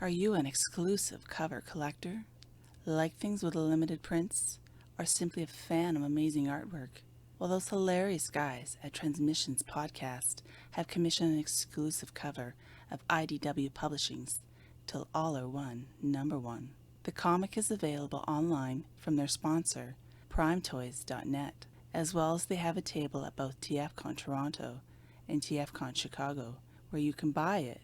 Are you an exclusive cover collector? Like things with limited prints? Or simply a fan of amazing artwork? Well, those hilarious guys at TransMissions podcast have commissioned an exclusive cover of IDW Publishing's Till All Are One, #1. The comic is available online from their sponsor, PrimeToys.net, as well as they have a table at both TFCon Toronto and TFCon Chicago where you can buy it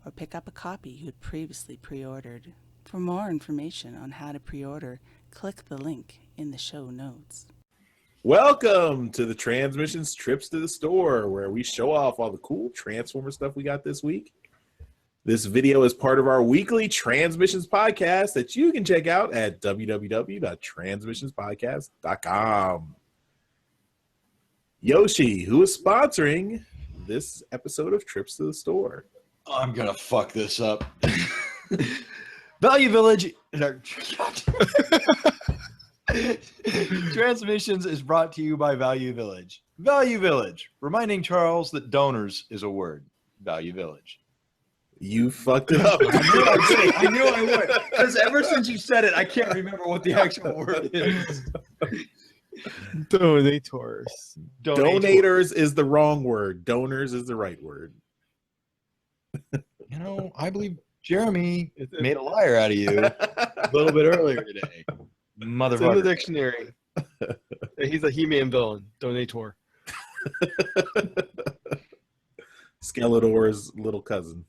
or pick up a copy you had previously pre-ordered. For more information on how to pre-order, click the link in the show notes. Welcome to the TransMissions Trips to the Store, where we show off all the cool Transformer stuff we got this week. This video is part of our weekly TransMissions podcast that you can check out at www.transmissionspodcast.com. Yoshi, who is sponsoring this episode of Trips to the Store? I'm gonna fuck this up. Value Village. Transmissions is brought to you by Value Village. Value Village, reminding Charles that donors is a word. Value Village. You fucked it up. I knew I would. Because ever since you said it, I can't remember what the actual word is. Donators. Donators is the wrong word. Donors is the right word. You know, I believe Jeremy made a liar out of you a little bit earlier today. It's in the Motherfucker. dictionary. He's a He-Man villain. Donator. Skeletor's little cousin.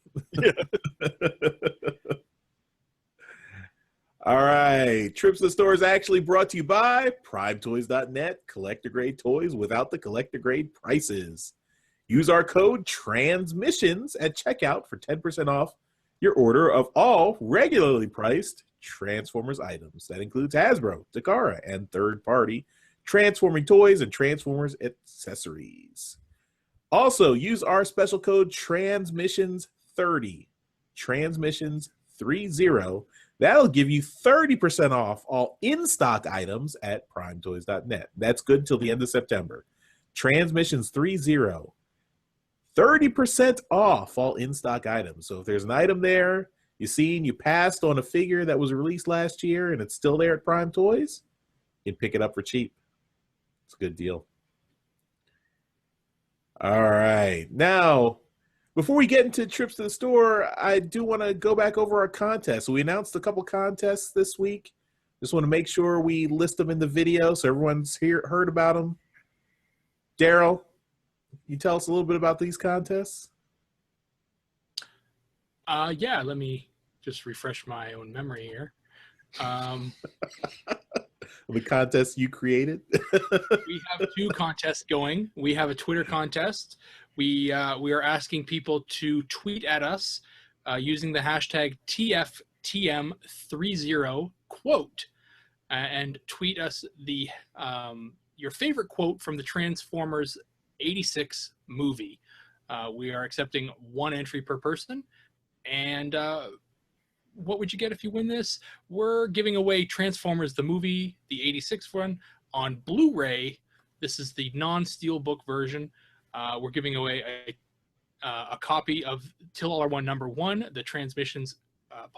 All right. Trips to the Store is actually brought to you by PrimeToys.net. Collector grade toys without the collector grade prices. Use our code TRANSMISSIONS at checkout for 10% off your order of all regularly priced Transformers items. That includes Hasbro, Takara, and third-party Transforming toys and Transformers accessories. Also, use our special code TRANSMISSIONS30. TRANSMISSIONS30. That'll give you 30% off all in-stock items at PrimeToys.net. That's good until the end of September. TRANSMISSIONS30. 30% off all in-stock items. So if there's an item there you see and you passed on a figure that was released last year and it's still there at Prime Toys, you can pick it up for cheap. It's a good deal. All right. Now, before we get into trips to the store, I do want to go back over our contests. So we announced a couple contests this week. Just want to make sure we list them in the video so everyone's heard about them. Darryl, you tell us a little bit about these contests? Yeah, let me just refresh my own memory here. The contest you created? We have two contests going. We have a Twitter contest. We are asking people to tweet at us using the hashtag TFTM30 quote and tweet us the your favorite quote from the Transformers 86 movie. We are accepting one entry per person. And what would you get if you win this? We're giving away Transformers the movie, the 86 one, on Blu-ray. This is the non-steelbook version. We're giving away a copy of Till All Are One #1, the Transmissions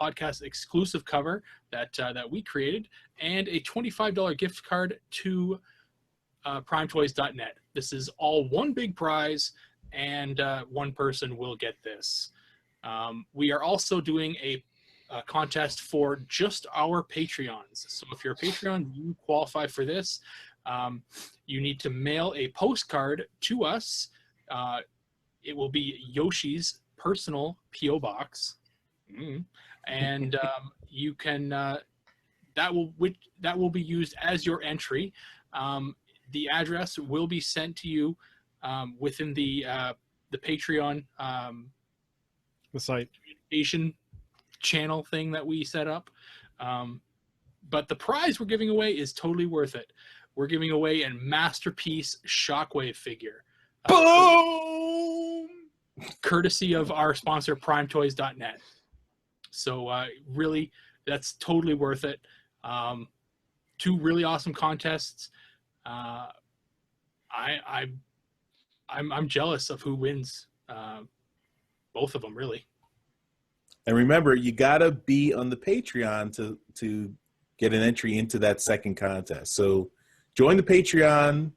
podcast exclusive cover that we created, and a $25 gift card to PrimeToys.net. This is all one big prize, and one person will get this. We are also doing a contest for just our Patreons. So if you're a Patreon, you qualify for this. You need to mail a postcard to us. It will be Yoshi's personal P.O. box. And you can that will be used as your entry. The address will be sent to you within the Patreon The site. communication channel thing that we set up. But the prize we're giving away is totally worth it. We're giving away a masterpiece Shockwave figure. Boom! Courtesy of our sponsor, PrimeToys.net. So really, that's totally worth it. Two really awesome contests. I'm jealous of who wins both of them, really. And remember, you gotta be on the Patreon to get an entry into that second contest. So join the Patreon,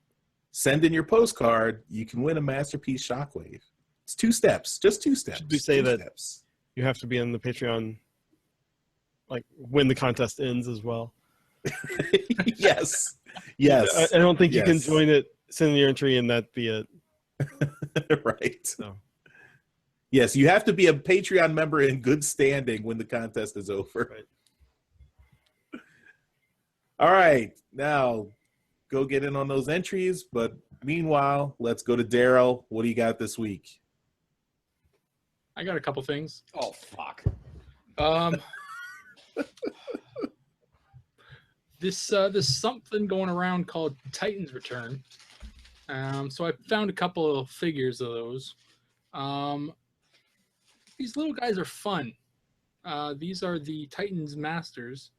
send in your postcard. You can win a Masterpiece Shockwave. It's 2 steps, just 2 steps. Should we say 2 that steps. you have to be on the Patreon, like when the contest ends as well? Yes. Yes. I don't think you can Yes. join it, send your entry, and that be it. Right. So. Yes, you have to be a Patreon member in good standing when the contest is over. Right. All right, now go get in on those entries. But meanwhile, let's go to Darryl. What do you got this week? I got a couple things. Oh, fuck. This something going around called Titans Return. So I found a couple of figures of those. These little guys are fun. These are the Titan Masters,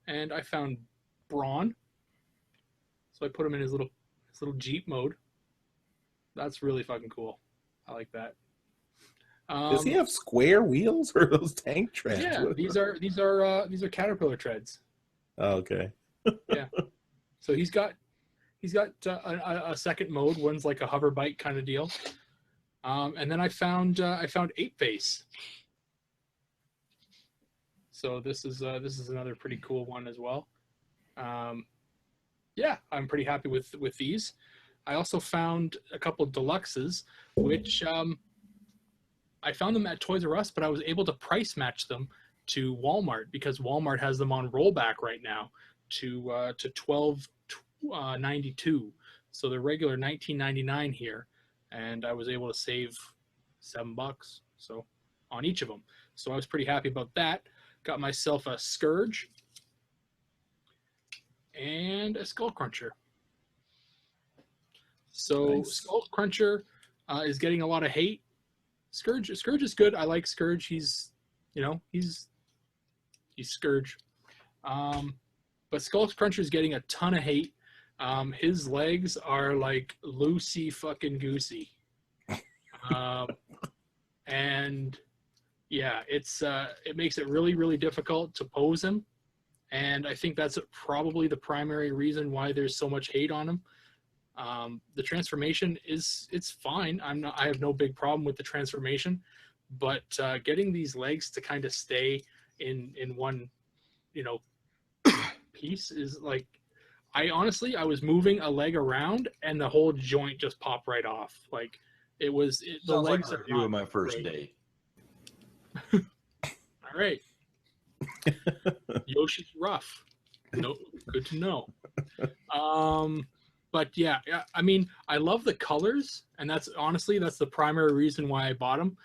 and I found Brawn. So I put him in his little Jeep mode. That's really fucking cool. I like that. Does he have square wheels or those tank treads? Yeah, these are Caterpillar treads. Oh, okay. Yeah. So he's got a second mode. One's like a hover bike kind of deal. And then I found 8-Face. So this is another pretty cool one as well. Yeah, I'm pretty happy with these. I also found a couple of deluxes, which I found them at Toys R Us, but I was able to price match them to Walmart because Walmart has them on rollback right now to $12.92. So they're regular $19.99 here, and I was able to save $7 so on each of them. So I was pretty happy about that. Got myself a Scourge and a Skull Cruncher. So Nice. Skull Cruncher is getting a lot of hate. Scourge is good. I like Scourge. He's Scourge. But Skull Cruncher is getting a ton of hate. His legs are like loosey fucking goosey. And yeah, it makes it really, really difficult to pose him. And I think that's probably the primary reason why there's so much hate on him. The transformation it's fine. I have no big problem with the transformation, but getting these legs to kind of stay in one, piece is like, I was moving a leg around and the whole joint just popped right off. Like the Sounds legs like a are review not of my first great. date. All right. Yoshi's rough. No, good to know. But yeah, I mean, I love the colors, and that's the primary reason why I bought them.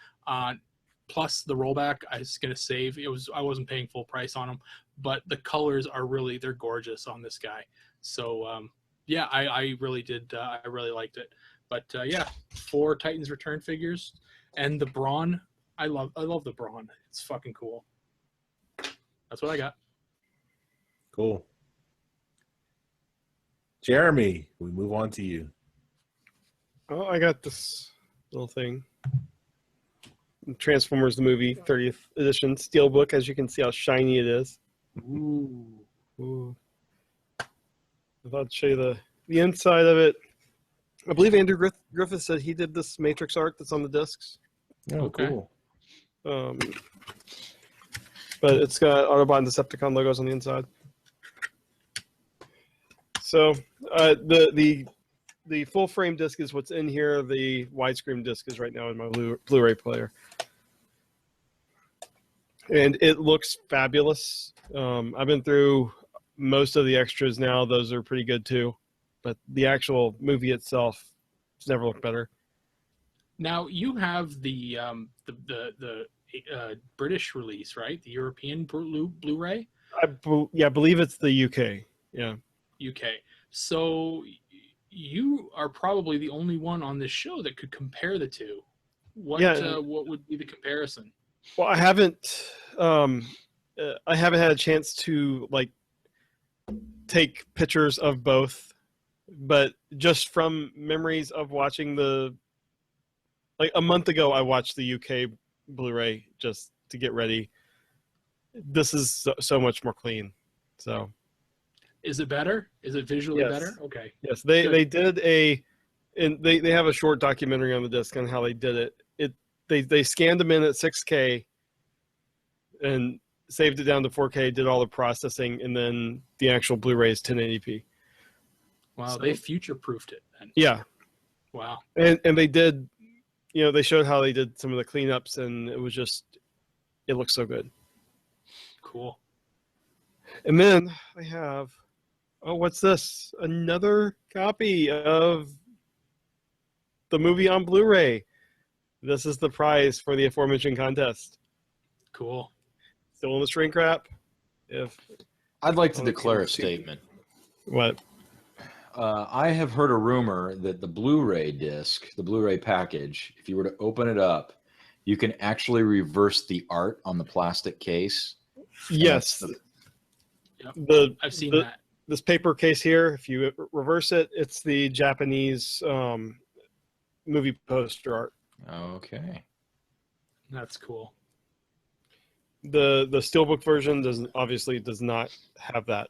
Plus the rollback, I was gonna save. I wasn't paying full price on them, but the colors are they're gorgeous on this guy. So yeah, I really did. I really liked it. But yeah, 4 Titans Return figures, and the Brawn. I love the Brawn. It's fucking cool. That's what I got. Cool. Jeremy, we move on to you. Oh, I got this little thing. Transformers the movie 30th edition steelbook. As you can see how shiny it is. Ooh. I thought I'd show you the inside of it. I believe Andrew Griffith said he did this Matrix art that's on the discs. Oh, Okay. cool. But it's got Autobot and Decepticon logos on the inside. So the full frame disc is what's in here. The widescreen disc is right now in my Blu-ray player, and it looks fabulous. I've been through most of the extras now; those are pretty good too. But the actual movie itself has never looked better. Now you have the British release, right? The European Blu-ray. I believe it's the UK. Yeah. UK. So you are probably the only one on this show that could compare the two. What would be the comparison? Well, I haven't had a chance to take pictures of both, but just from memories of watching a month ago, I watched the UK Blu-ray just to get ready. This is so much more clean. So, Is it better? Is it visually Yes. better? Okay. yes, Good. they did and they have a short documentary on the disc on how they did it. They scanned them in at 6K and saved it down to 4K, did all the processing, and then the actual Blu-ray is 1080p. Wow, So- they future-proofed it then. Yeah, Wow. and they did, they showed how they did some of the cleanups, and it looks so good. Cool. And then they have, what's this? Another copy of the movie on Blu-ray. This is the prize for the aforementioned contest. Cool. Still in the shrink wrap. I'd like to Oh, declare a okay. statement. What? I have heard a rumor that the Blu-ray disc, the Blu-ray package, if you were to open it up, you can actually reverse the art on the plastic case. Yes. Yep. I've seen that. This paper case here, if you reverse it, it's the Japanese movie poster art. Okay. That's cool. The steelbook version obviously does not have that.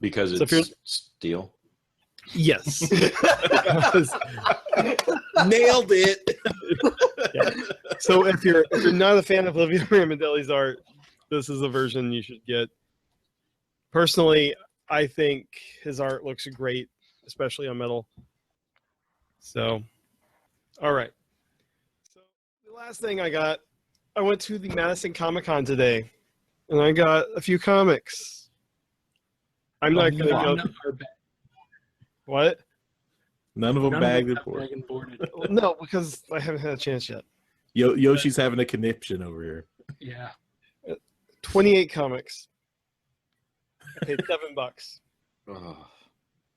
Because So if you're- it's steel. Yes. Nailed it. Yeah. So if you're not a fan of Livio Ramondelli's art, this is the version you should get. Personally, I think his art looks great, especially on metal. So, all right. So the last thing I went to the Madison Comic-Con today, and I got a few comics. I'm not going to go. None are ba- What? None of them none bagged of it them for. have bag and boarded. No, because I haven't had a chance yet. Yoshi's having a conniption over here. Yeah. 28 comics. I paid $7. Ugh.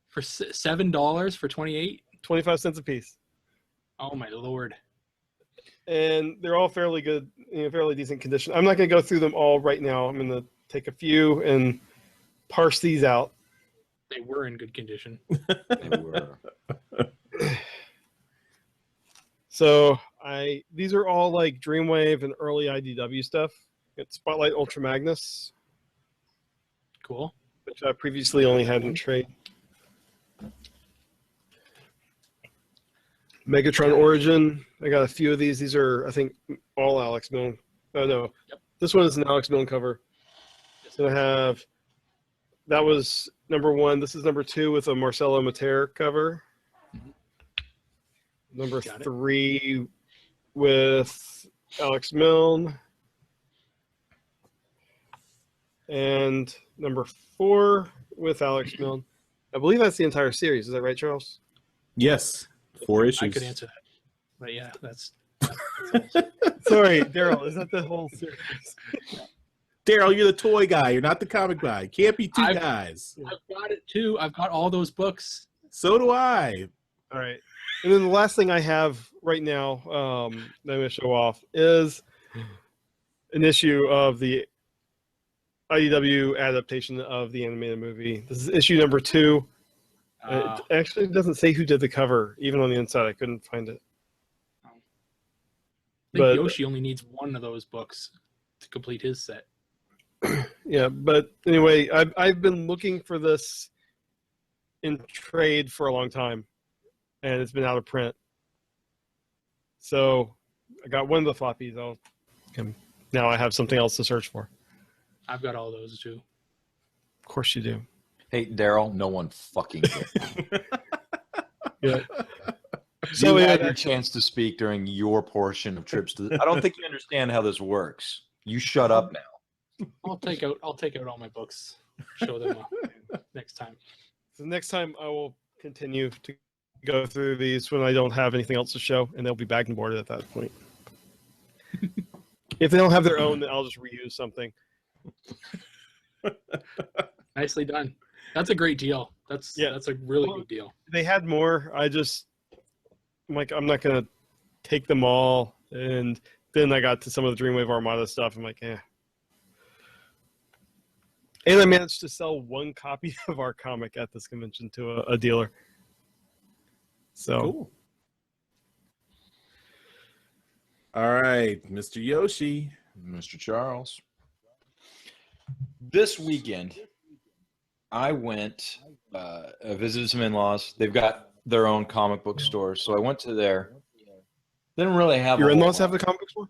For $7 for 28? 25 cents a piece. Oh my lord. And they're all fairly good, fairly decent condition. I'm not going to go through them all right now. I'm going to take a few and parse these out. They were in good condition. They were. So these are all like Dreamwave and early IDW stuff. It's Spotlight Ultra Magnus, Cool. which I previously only had in trade. Megatron Origin. I got a few of these. These are, I think, all Alex Milne. Oh, no. Yep. This one is an Alex Milne cover. So I have, that was number 1. This is number 2 with a Marcelo Mater cover. Number Got it. 3 with Alex Milne. And number 4 with Alex Milne. I believe that's the entire series. Is that right, Charles? Yes, 4 issues. I could answer that. But yeah, that's Sorry, Darryl. Is that the whole series? Darryl, you're the toy guy. You're not the comic guy. Can't be 2 I've- guys. I've got it too. I've got all those books. So do I. All right. And then the last thing I have right now that I'm going to show off is an issue of the IDW adaptation of the animated movie. This is issue number 2. Uh, It actually doesn't say who did the cover, even on the inside. I couldn't find it. I think but- Yoshi only needs one of those books to complete his set. Yeah, but anyway, I've been looking for this in trade for a long time, and it's been out of print. So I got one of the floppies. Now I have something else to search for. I've got all those too. Of course you do. Hey, Darryl, no one fucking did. Yeah. So you had yeah, your chance to speak during your portion of trips to. I don't think you understand how this works. You shut up now. I'll take out all my books. Show them next time. so next time I will continue to go through these when I don't have anything else to show, and they'll be bagged and boarded at that point. If they don't have their own, then I'll just reuse something. Nicely done. That's a great deal. That's a really good deal. They had more. I'm like, I'm not gonna take them all. And then I got to some of the Dreamwave Armada stuff. I'm like, eh. And I managed to sell one copy of our comic at this convention to a dealer. So, Cool. All right, Mr. Yoshi. Mr. Charles. This weekend, I went, I visited some in-laws. They've got their own comic book store, so I went to there. Didn't really have Your a whole in-laws have lot. a comic book store?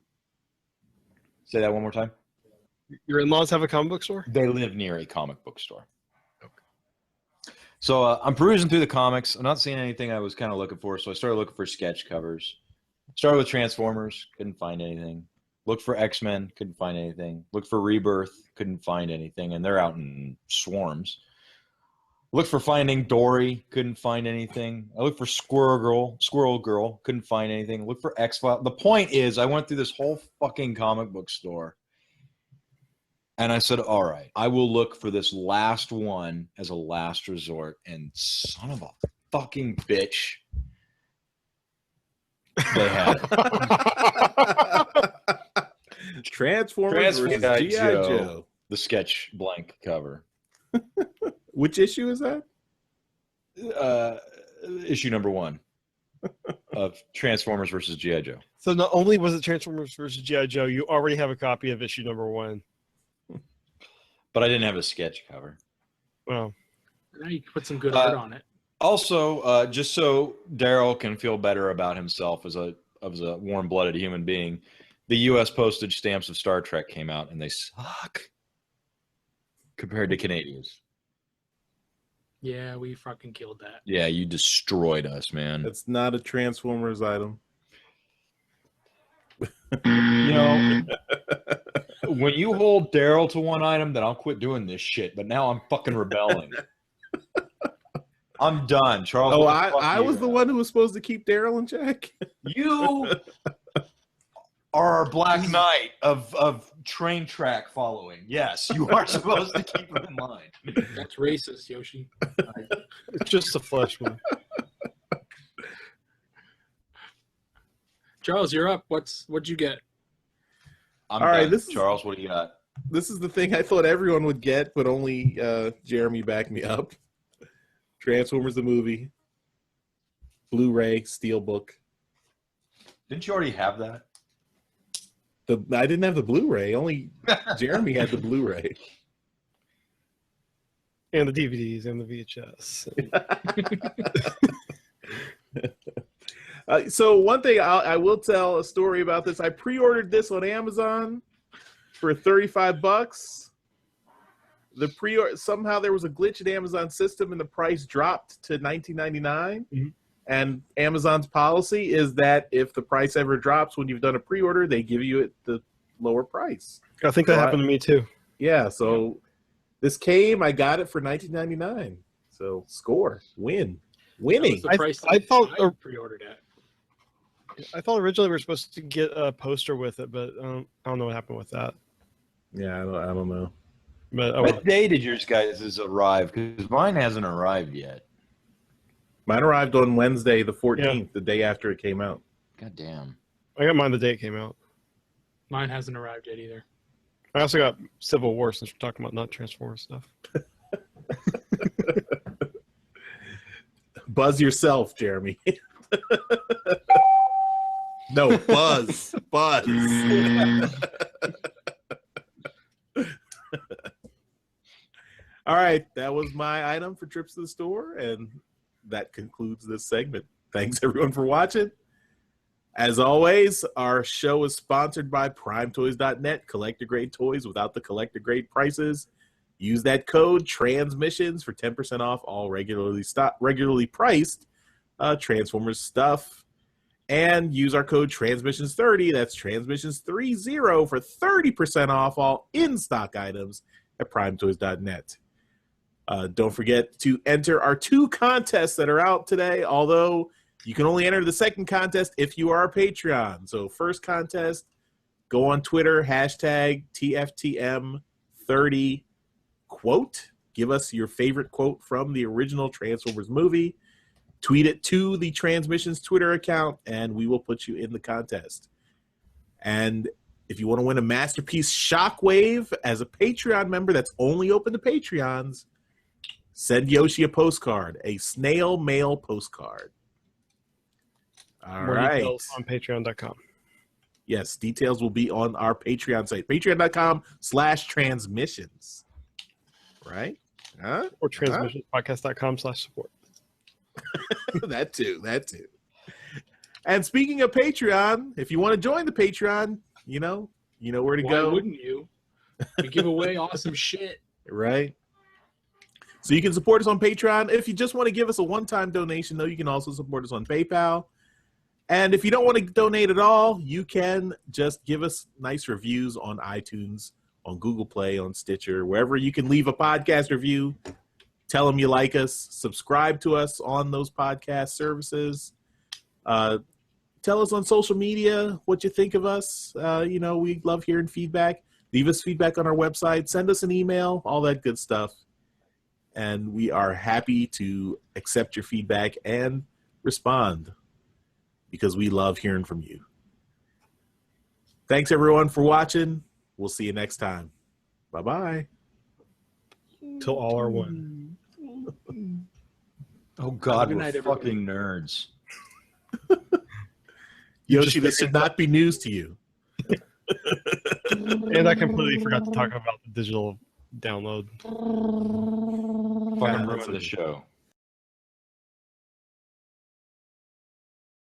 Say that one more time. Your in-laws have a comic book store? They live near a comic book store. So I'm perusing through the comics. I'm not seeing anything I was kind of looking for, so I started looking for sketch covers. Started with Transformers, couldn't find anything. Looked for X-Men, couldn't find anything. Looked for Rebirth, couldn't find anything, and they're out in swarms. Looked for Finding Dory, couldn't find anything. I looked for Squirrel Girl, couldn't find anything. Looked for X-Files. The point is, I went through this whole fucking comic book store, and I said, all right, I will look for this last one as a last resort. And son of a fucking bitch, they had it. Transformers versus G.I. Joe. The sketch blank cover. Which issue is that? Issue number 1 of Transformers versus G.I. Joe. So not only was it Transformers versus G.I. Joe, you already have a copy of issue number 1. But I didn't have a sketch cover. Well, Now you can put some good art on it. Also, just so Darryl can feel better about himself as a warm-blooded human being, the U.S. postage stamps of Star Trek came out, and they suck compared to Canadians. Yeah, we fucking killed that. Yeah, you destroyed us, man. That's not a Transformers item. You know, when you hold Darryl to one item, then I'll quit doing this shit. But now I'm fucking rebelling. I'm done, Charles. Oh, what the fuck I you was the got? one who was supposed to keep Darryl in check. You are our Black Knight of train track following. Yes, you are supposed to keep him in line. That's racist, Yoshi. it's just a flesh one. Charles, you're up. What'd you get? I'm All right, done. this is- Charles, what do you got? This is the thing I thought everyone would get, but only Jeremy backed me up. Transformers the movie, Blu-ray, Steelbook. Didn't you already have that? I didn't have the Blu-ray. Only Jeremy had the Blu-ray. And the DVDs and the VHS. So one thing I will tell a story about this. I pre-ordered this on Amazon for $35. The pre-order, somehow there was a glitch in Amazon system and the price dropped to $19.99. Mm-hmm. And Amazon's policy is that if the price ever drops when you've done a pre-order, they give you the lower price. I think that happened to me too. Yeah, so this came, I got it for $19.99. So score, winning. That was the price I thought I pre-ordered at. I thought originally we were supposed to get a poster with it, but I don't know what happened with that. Yeah, I don't know. But What day did yours guys arrive? Because mine hasn't arrived yet. Mine arrived on Wednesday, the 14th, the day after it came out. God damn. I got mine the day it came out. Mine hasn't arrived yet either. I also got Civil War since we're talking about not Transformers stuff. Buzz yourself, Jeremy. No, Buzz. Buzz. All right, that was my item for Trips to the Store, and that concludes this segment. Thanks, everyone, for watching. As always, our show is sponsored by PrimeToys.net, collector-grade toys without the collector-grade prices. Use that code TRANSMISSIONS for 10% off all regularly priced Transformers stuff. And use our code TRANSMISSIONS30, that's TRANSMISSIONS30 for 30% off all in-stock items at PrimeToys.net. Don't forget to enter our 2 contests that are out today, although you can only enter the second contest if you are a Patreon. So first contest, go on Twitter, hashtag TFTM30 quote. Give us your favorite quote from the original Transformers movie. Tweet it to the Transmissions Twitter account, and we will put you in the contest. And if you want to win a Masterpiece Shockwave as a Patreon member that's only open to Patreons, send Yoshi a postcard, a snail mail postcard. All More right. details on patreon.com. Yes, details will be on our Patreon site, patreon.com/transmissions. Right? Huh? Or transmissionspodcast.com/support. That too. And speaking of Patreon, if you want to join the Patreon, you know where to Why go. wouldn't you? We give away awesome shit. Right? So you can support us on Patreon. If you just want to give us a one-time donation, though, you can also support us on PayPal. And if you don't want to donate at all, you can just give us nice reviews on iTunes, on Google Play, on Stitcher, wherever you can leave a podcast review. Tell them you like us. Subscribe to us on those podcast services. Tell us on social media what you think of us. We love hearing feedback. Leave us feedback on our website. Send us an email, all that good stuff. And we are happy to accept your feedback and respond because we love hearing from you. Thanks, everyone, for watching. We'll see you next time. Bye-bye. Till all are one. Oh, God, Good we're night, fucking nerds. Yoshi, this should not be news to you. And I completely forgot to talk about the digital download. Fucking ruin the show.